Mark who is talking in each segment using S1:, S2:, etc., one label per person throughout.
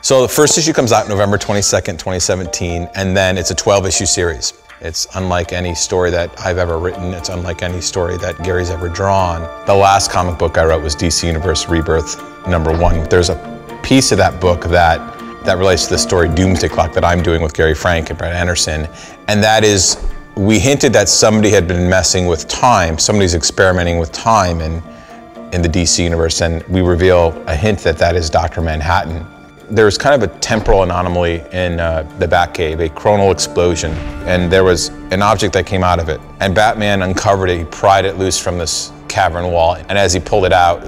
S1: So the first issue comes out November 22nd, 2017, and then it's a 12-issue series. It's unlike any story that I've ever written. It's unlike any story that Gary's ever drawn. The last comic book I wrote was DC Universe Rebirth #1. There's a piece of that book that relates to the story DOOMSDAY Clock that I'm doing with Gary Frank and Brett Anderson, and that is, we hinted that somebody had been messing with time, somebody's experimenting with time in the DC universe, and we reveal a hint that that is Dr. Manhattan. There's kind of a temporal anomaly in the Batcave, a chronal explosion, and there was an object that came out of it. And Batman uncovered it, he pried it loose from this cavern wall, and as he pulled it out,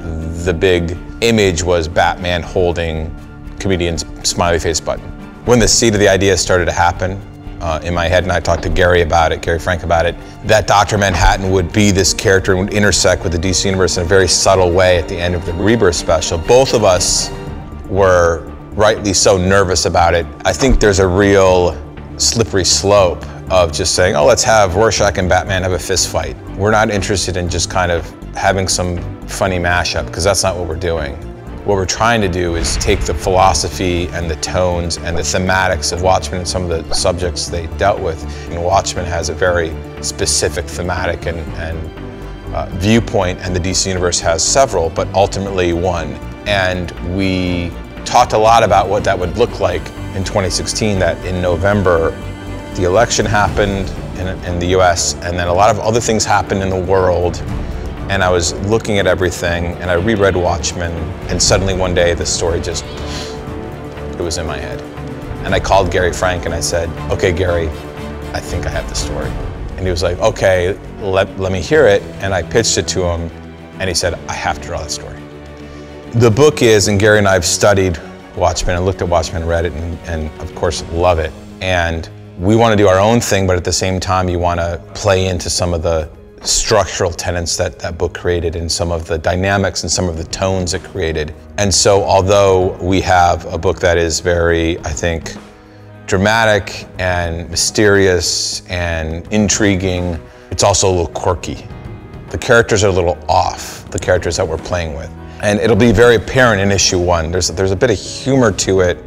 S1: the big image was Batman holding comedian's smiley face button. When the seed of the idea started to happen in my head, and I talked to Gary about it, Gary Frank about it, that Dr. Manhattan would be this character and would intersect with the DC Universe in a very subtle way at the end of the Rebirth special. Both of us were rightly so nervous about it. I think there's a real slippery slope of just saying, oh, let's have Rorschach and Batman have a fist fight. We're not interested in just kind of having some funny mashup, because that's not what we're doing. What we're trying to do is take the philosophy and the tones and the thematics of Watchmen and some of the subjects they dealt with. And Watchmen has a very specific thematic and viewpoint, and the DC Universe has several, but ultimately one. And we talked a lot about what that would look like in 2016, that in November, the election happened in the US, and then a lot of other things happened in the world. And I was looking at everything, and I reread Watchmen, and suddenly one day the story just, it was in my head. And I called Gary Frank and I said, okay, Gary, I think I have the story. And he was like, okay, let me hear it. And I pitched it to him, and he said, I have to draw that story. The book is, and Gary and I have studied Watchmen and looked at Watchmen, read it, and of course love it. And we want to do our own thing, but at the same time you want to play into some of the structural tenets that that book created, and some of the dynamics and some of the tones it created. And so although we have a book that is very, I think, dramatic and mysterious and intriguing, it's also a little quirky. The characters are a little off, the characters that we're playing with. And it'll be very apparent in issue 1. There's a bit of humor to it,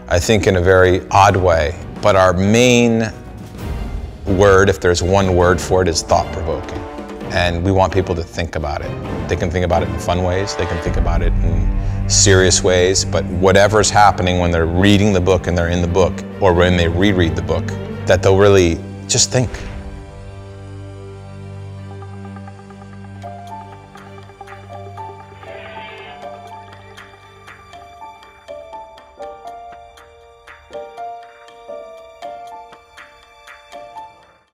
S1: I think, in a very odd way. But our main word, if there's one word for it, is thought-provoking. And we want people to think about it. They can think about it in fun ways, they can think about it in serious ways, but whatever's happening when they're reading the book and they're in the book, or when they reread the book, that they'll really just think.